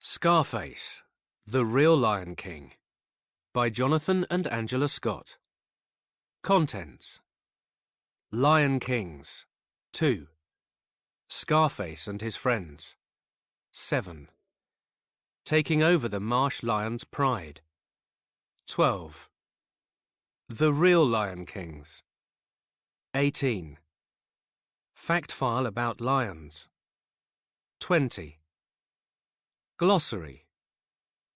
Scarface, The Real Lion King by Jonathan and Angela Scott. Contents: Lion Kings 2. Scarface and his friends 7. Taking over the marsh lion's pride 12. The Real Lion Kings 18. Fact file about lions 20. Glossary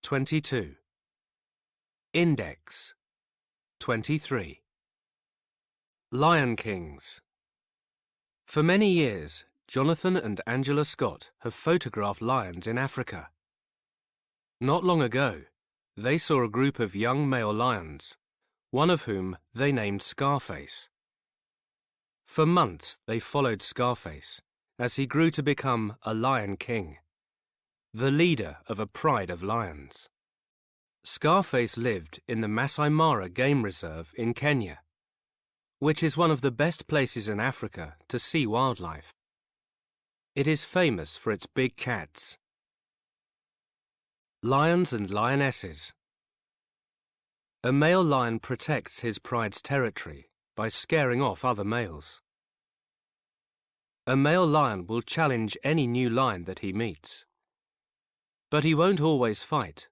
22. Index 23. Lion Kings. For many years, Jonathan and Angela Scott have photographed lions in Africa. Not long ago, they saw a group of young male lions, one of whom they named Scarface. For months they followed Scarface as he grew to become a Lion King, the leader of a pride of lions. Scarface lived in the Masai Mara Game Reserve in Kenya, which is one of the best places in Africa to see wildlife. It is famous for its big cats. Lions and lionesses. A male lion protects his pride's territory by scaring off other males. A male lion will challenge any new lion that he meets. But he won't always fight,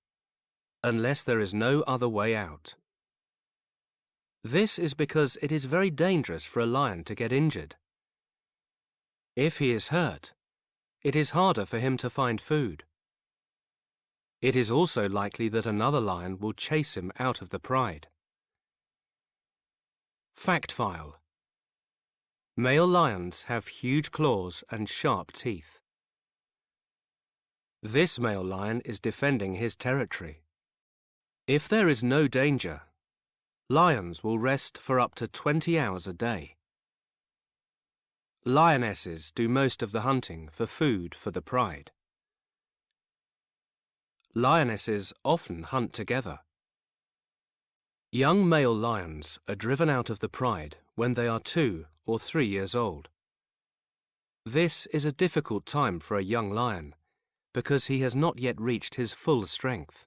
unless there is no other way out. This is because it is very dangerous for a lion to get injured. If he is hurt, it is harder for him to find food. It is also likely that another lion will chase him out of the pride. Fact file. Male lions have huge claws and sharp teeth. This male lion is defending his territory. If there is no danger, lions will rest for up to 20 hours a day. Lionesses do most of the hunting for food for the pride. Lionesses often hunt together. Young male lions are driven out of the pride when they are 2 or 3 years old. This is a difficult time for a young lion, because he has not yet reached his full strength.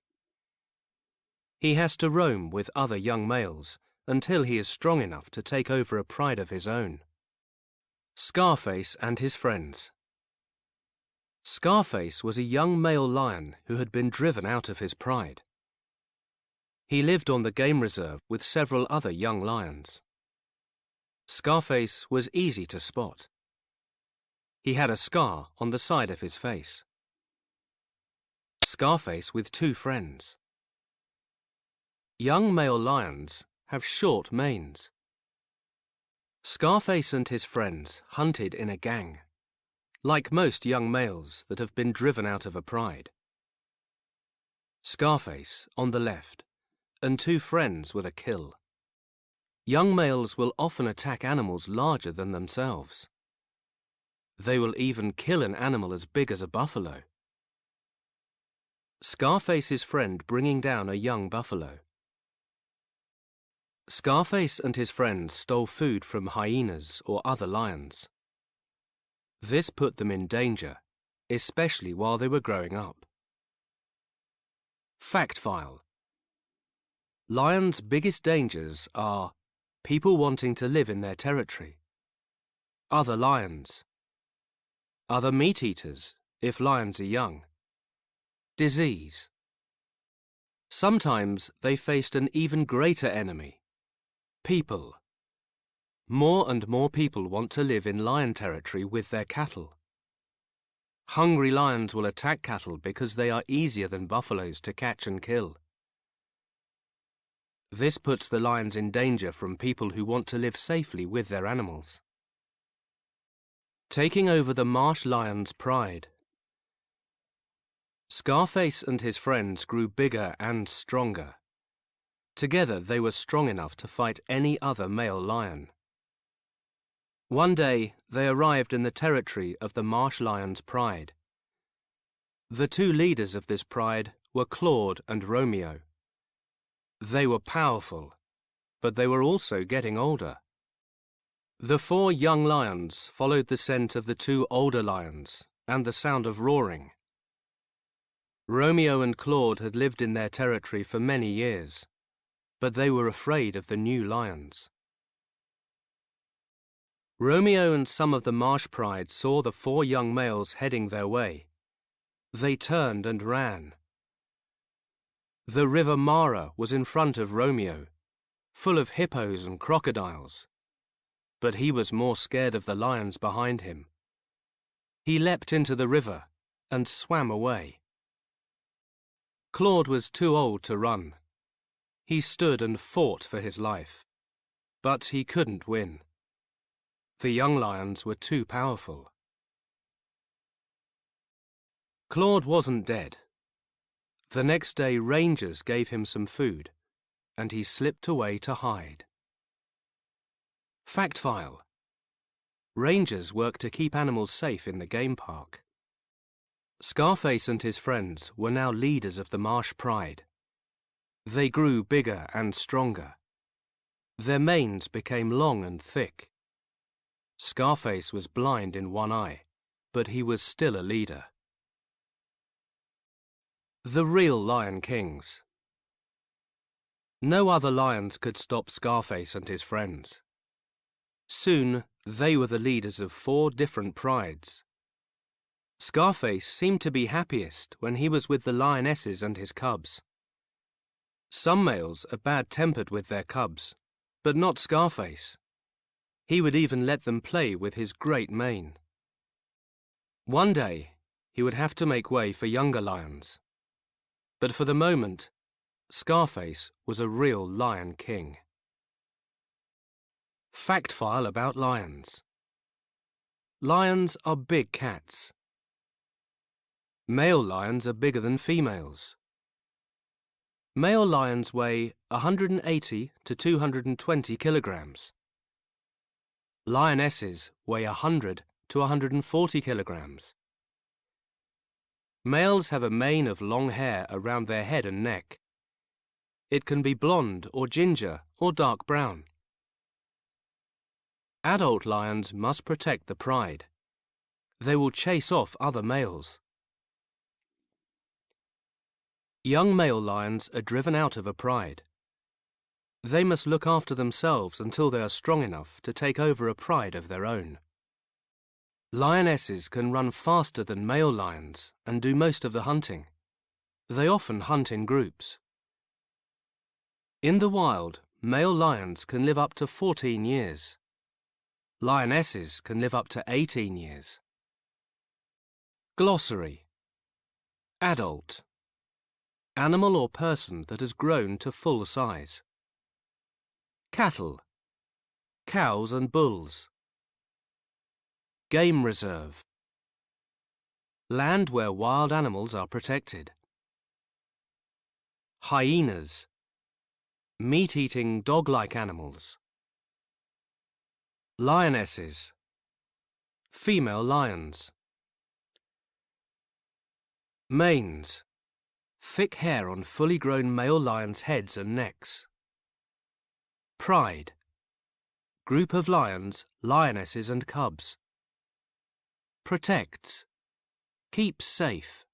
He has to roam with other young males until he is strong enough to take over a pride of his own. Scarface and his friends. Scarface was a young male lion who had been driven out of his pride. He lived on the game reserve with several other young lions. Scarface was easy to spot. He had a scar on the side of his face. Scarface with 2 friends. Young male lions have short manes. Scarface and his friends hunted in a gang, like most young males that have been driven out of a pride. Scarface on the left, and 2 friends with a kill. Young males will often attack animals larger than themselves. They will even kill an animal as big as a buffalo. Scarface's friend bringing down a young buffalo. Scarface and his friends stole food from hyenas or other lions. This put them in danger, especially while they were growing up. Fact file. Lions' biggest dangers are people wanting to live in their territory, other lions, other meat-eaters if lions are young, disease. Sometimes they faced an even greater enemy, people. More and more people want to live in lion territory with their cattle. Hungry lions will attack cattle because they are easier than buffaloes to catch and kill. This puts the lions in danger from people who want to live safely with their animals. Taking over the marsh lion's pride. Scarface and his friends grew bigger and stronger. Together they were strong enough to fight any other male lion. One day they arrived in the territory of the marsh lion's pride. The 2 leaders of this pride were Claude and Romeo. They were powerful, but they were also getting older. The 4 young lions followed the scent of the 2 older lions and the sound of roaring. Romeo and Claude had lived in their territory for many years, but they were afraid of the new lions. Romeo and some of the marsh pride saw the 4 young males heading their way. They turned and ran. The river Mara was in front of Romeo, full of hippos and crocodiles, but he was more scared of the lions behind him. He leapt into the river and swam away. Claude was too old to run. He stood and fought for his life, but he couldn't win. The young lions were too powerful. Claude wasn't dead. The next day rangers gave him some food, and he slipped away to hide. Fact file: Rangers work to keep animals safe in the game park. Scarface and his friends were now leaders of the marsh pride. They grew bigger and stronger. Their manes became long and thick. Scarface was blind in one eye, but he was still a leader. The real Lion Kings. No other lions could stop Scarface and his friends. Soon, they were the leaders of 4 different prides. Scarface seemed to be happiest when he was with the lionesses and his cubs. Some males are bad-tempered with their cubs, but not Scarface. He would even let them play with his great mane. One day, he would have to make way for younger lions. But for the moment, Scarface was a real Lion King. Fact file about lions. Lions are big cats. Male lions are bigger than females. Male lions weigh 180 to 220 kilograms. Lionesses weigh 100 to 140 kilograms. Males have a mane of long hair around their head and neck. It can be blonde or ginger or dark brown. Adult lions must protect the pride. They will chase off other males. Young male lions are driven out of a pride. They must look after themselves until they are strong enough to take over a pride of their own. Lionesses can run faster than male lions and do most of the hunting. They often hunt in groups. In the wild, male lions can live up to 14 years. Lionesses can live up to 18 years. Glossary: Adult: animal or person that has grown to full size. Cattle: cows and bulls. Game reserve: land where wild animals are protected. Hyenas: meat-eating dog-like animals. Lionesses: female lions. Manes: thick hair on fully grown male lions' heads and necks. Pride: group of lions, lionesses and cubs. Protects: keeps safe.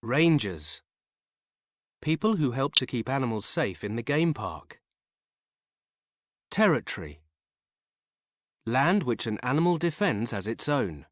Rangers: people who help to keep animals safe in the game park. Territory: land which an animal defends as its own.